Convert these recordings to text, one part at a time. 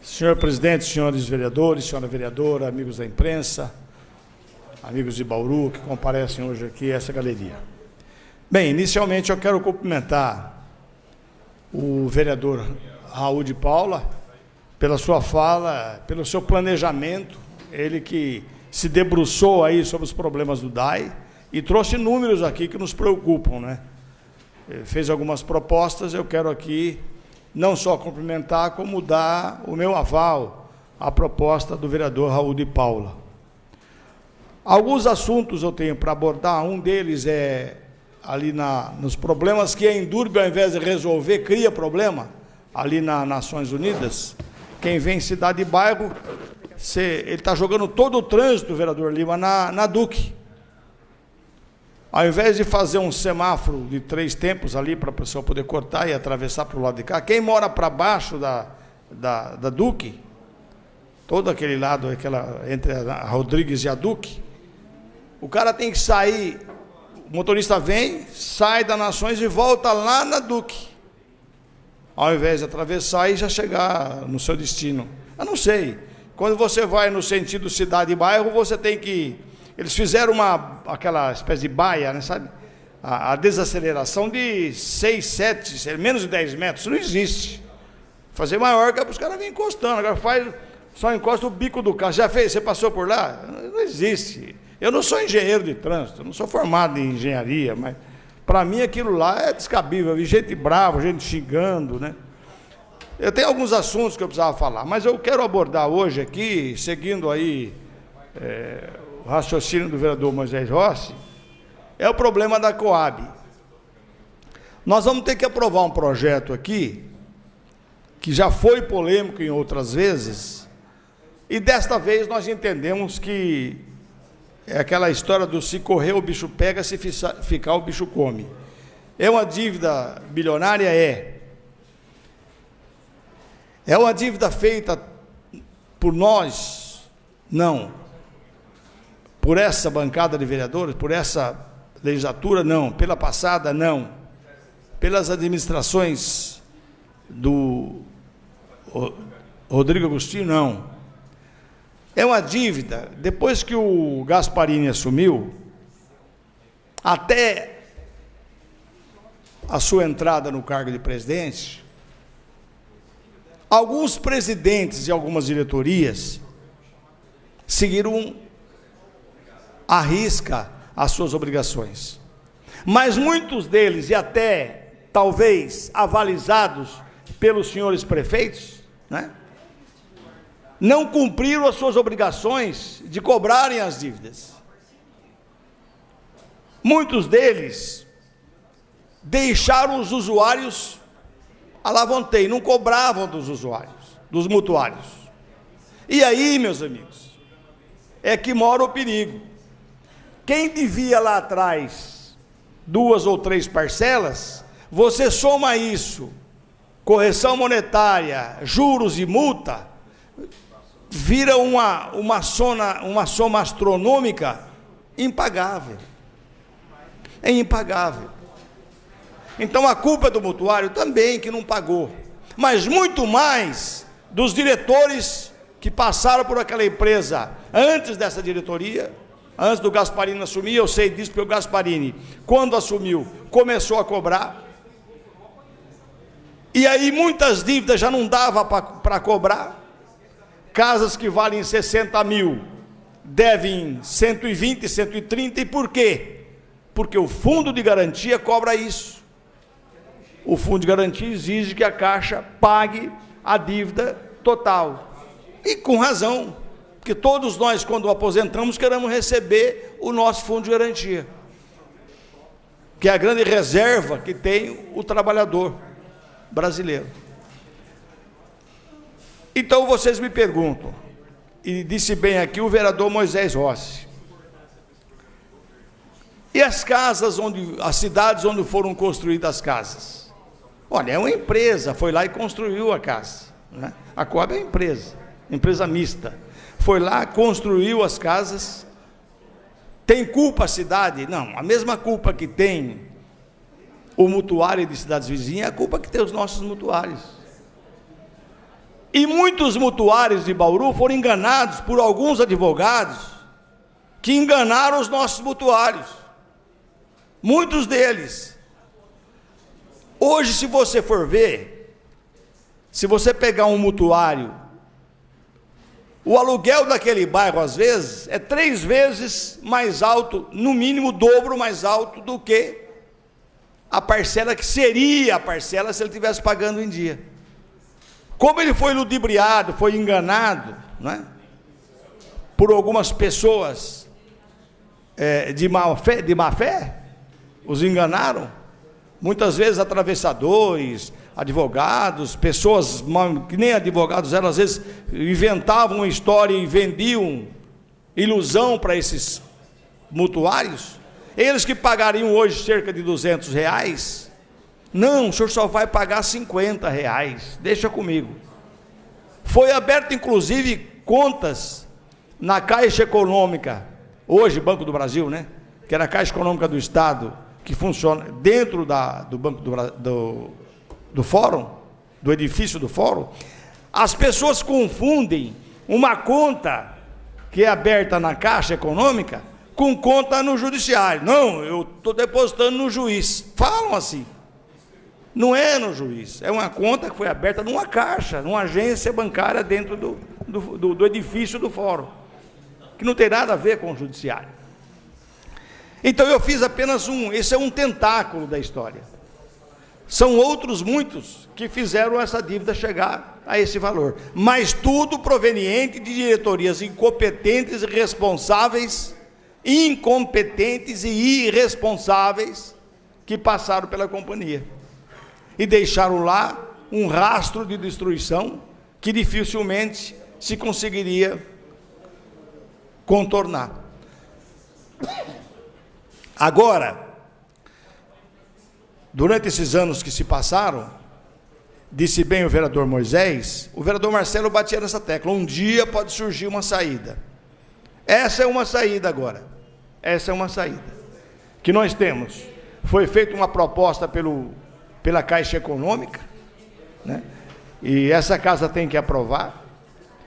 Senhor presidente, senhores vereadores, senhora vereadora, amigos da imprensa, amigos de Bauru que comparecem hoje aqui a essa galeria. Bem, inicialmente eu quero cumprimentar o vereador Raul de Paula pela sua fala, pelo seu planejamento, ele que se debruçou aí sobre os problemas do DAI e trouxe números aqui que nos preocupam, né? Ele fez algumas propostas, eu quero aqui não só cumprimentar, como dar o meu aval à proposta do vereador Raul de Paula. Alguns assuntos eu tenho para abordar, um deles é ali nos problemas que a Endurbe, ao invés de resolver, cria problema, ali nas Nações Unidas. Quem vem cidade e bairro, ele está jogando todo o trânsito, vereador Lima, na Duque. Ao invés de fazer um semáforo de 3 tempos ali para a pessoa poder cortar e atravessar para o lado de cá, quem mora para baixo da Duque, todo aquele lado, entre a Rodrigues e a Duque, o cara tem que sair, o motorista vem, sai da Nações e volta lá na Duque, ao invés de atravessar e já chegar no seu destino. Eu não sei, quando você vai no sentido cidade e bairro, você tem que... Eles fizeram aquela espécie de baia, né, sabe? A desaceleração de 6, 7, menos de 10 metros, isso não existe. Fazer maior que os caras vêm encostando, agora só encosta o bico do carro. Já fez? Você passou por lá? Não existe. Eu não sou engenheiro de trânsito, não sou formado em engenharia, mas para mim aquilo lá é descabível. Eu vi gente brava, gente xingando, né? Eu tenho alguns assuntos que eu precisava falar, mas eu quero abordar hoje aqui, seguindo aí... o raciocínio do vereador Moisés Rossi, é o problema da Coab. Nós vamos ter que aprovar um projeto aqui, que já foi polêmico em outras vezes, e desta vez nós entendemos que é aquela história do se correr o bicho pega, se ficar o bicho come. É uma dívida bilionária? É uma dívida feita por nós? Não. Por essa bancada de vereadores, por essa legislatura, não. Pela passada, não. Pelas administrações do Rodrigo Agostinho, não. É uma dívida, depois que o Gasparini assumiu, até a sua entrada no cargo de presidente, alguns presidentes de algumas diretorias seguiram à risca as suas obrigações, mas muitos deles, e até talvez avalizados pelos senhores prefeitos, né, não cumpriram as suas obrigações de cobrarem as dívidas. Muitos deles deixaram os usuários à la vontade, não cobravam dos usuários, dos mutuários. E aí, meus amigos, é que mora o perigo. Quem devia lá atrás 2 ou 3 parcelas, você soma isso, correção monetária, juros e multa, vira uma soma astronômica impagável. É impagável. Então a culpa é do mutuário também, que não pagou, mas muito mais dos diretores que passaram por aquela empresa antes dessa diretoria. Antes do Gasparini assumir, eu sei disso, porque o Gasparini, quando assumiu, começou a cobrar, e aí muitas dívidas já não dava para cobrar. Casas que valem 60 mil, devem 120, 130, e por quê? Porque o fundo de garantia cobra isso. O fundo de garantia exige que a Caixa pague a dívida total, e com razão, porque todos nós, quando aposentamos, queremos receber o nosso fundo de garantia, que é a grande reserva que tem o trabalhador brasileiro. Então vocês me perguntam, e disse bem aqui o vereador Moisés Rossi, e as casas, as cidades onde foram construídas as casas? Olha, é uma empresa, foi lá e construiu a casa, né? A Coab é uma empresa mista, foi lá, construiu as casas. Tem culpa a cidade? Não, a mesma culpa que tem o mutuário de cidades vizinhas é a culpa que tem os nossos mutuários. E muitos mutuários de Bauru foram enganados por alguns advogados que enganaram os nossos mutuários. Muitos deles. Hoje, se você for ver, se você pegar um mutuário, o aluguel daquele bairro, às vezes, é 3 vezes mais alto, no mínimo o dobro mais alto do que a parcela que seria a parcela se ele estivesse pagando em dia. Como ele foi ludibriado, foi enganado, não é? Por algumas pessoas de má fé, os enganaram, muitas vezes atravessadores, advogados, pessoas que nem advogados eram, às vezes inventavam uma história e vendiam ilusão para esses mutuários. Eles que pagariam hoje cerca de R$200, não, o senhor só vai pagar R$50, deixa comigo. Foi aberto inclusive contas na Caixa Econômica, hoje Banco do Brasil, né? Que era a Caixa Econômica do Estado, que funciona dentro do Banco do Fórum, do edifício do Fórum. As pessoas confundem uma conta que é aberta na Caixa Econômica com conta no judiciário. Não, eu estou depositando no juiz. Falam assim. Não é no juiz, é uma conta que foi aberta numa caixa, numa agência bancária dentro do edifício do Fórum, que não tem nada a ver com o judiciário. Então eu fiz apenas esse é um tentáculo da história. São outros muitos que fizeram essa dívida chegar a esse valor, mas tudo proveniente de diretorias incompetentes e irresponsáveis que passaram pela companhia e deixaram lá um rastro de destruição que dificilmente se conseguiria contornar. Agora, durante esses anos que se passaram, disse bem o vereador Moisés, o vereador Marcelo batia nessa tecla, um dia pode surgir uma saída. Essa é uma saída agora, essa é uma saída que nós temos. Foi feita uma proposta pela Caixa Econômica, né? E essa casa tem que aprovar.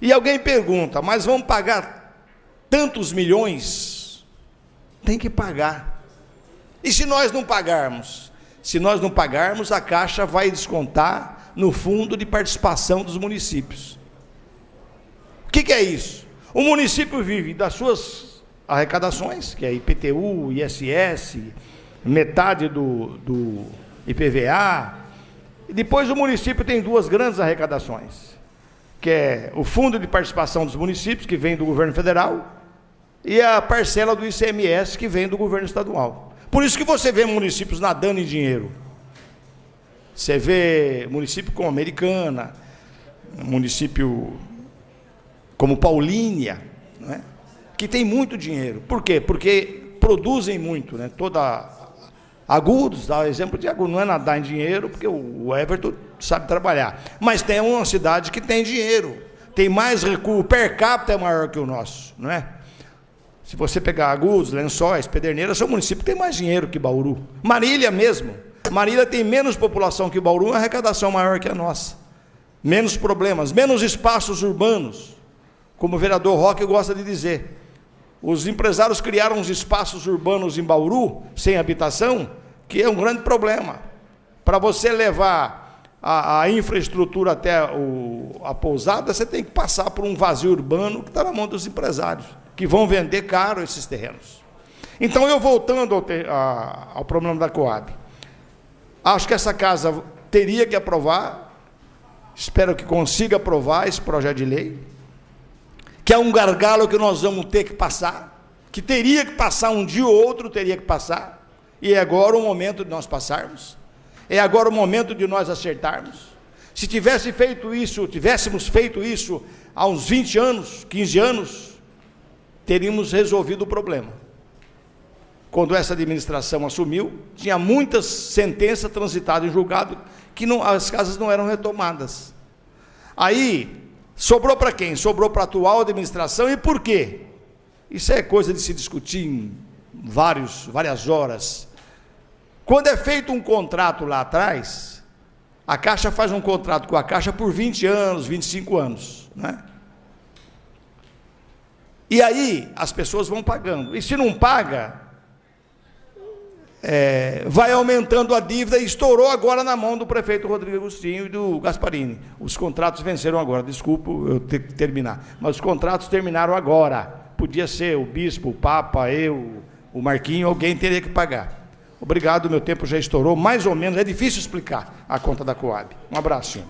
E alguém pergunta, mas vamos pagar tantos milhões? Tem que pagar. E se nós não pagarmos? Se nós não pagarmos, a Caixa vai descontar no fundo de participação dos municípios. O que é isso? O município vive das suas arrecadações, que é IPTU, ISS, metade do IPVA, e depois o município tem 2 grandes arrecadações, que é o fundo de participação dos municípios, que vem do governo federal, e a parcela do ICMS, que vem do governo estadual. Por isso que você vê municípios nadando em dinheiro. Você vê município como Americana, município como Paulínia, não é? Que tem muito dinheiro. Por quê? Porque produzem muito, né? Agudos, dá o exemplo de Agudos, não é nadar em dinheiro, porque o Everton sabe trabalhar, mas tem uma cidade que tem dinheiro, tem mais recurso, per capita é maior que o nosso, não é? Se você pegar Agudos, Lençóis, Pederneiras, são municípios que tem mais dinheiro que Bauru. Marília mesmo, Marília tem menos população que Bauru, uma arrecadação maior que a nossa, menos problemas, menos espaços urbanos, como o vereador Roque gosta de dizer. Os empresários criaram uns espaços urbanos em Bauru, sem habitação, que é um grande problema. Para você levar a infraestrutura até a pousada, você tem que passar por um vazio urbano que está na mão dos empresários, que vão vender caro esses terrenos. Então, eu voltando ao problema da Coab, acho que essa casa teria que aprovar, espero que consiga aprovar esse projeto de lei, que é um gargalo que nós vamos ter que passar, que teria que passar um dia ou outro, teria que passar, e é agora o momento de nós passarmos, é agora o momento de nós acertarmos. Se tivéssemos feito isso há uns 20 anos, 15 anos, teríamos resolvido o problema. Quando essa administração assumiu, tinha muitas sentenças transitadas em julgado, que as casas não eram retomadas. Aí, sobrou para quem? Sobrou para a atual administração. E por quê? Isso é coisa de se discutir em várias horas. Quando é feito um contrato lá atrás, A Caixa faz um contrato com a Caixa por 20 anos, 25 anos, né? E aí as pessoas vão pagando. E se não paga, vai aumentando a dívida, e estourou agora na mão do prefeito Rodrigo Agostinho e do Gasparini. Os contratos venceram agora, desculpa eu ter que terminar, mas os contratos terminaram agora. Podia ser o bispo, o papa, eu, o Marquinho, alguém teria que pagar. Obrigado, meu tempo já estourou, mais ou menos, é difícil explicar a conta da Coab. Um abraço, senhores.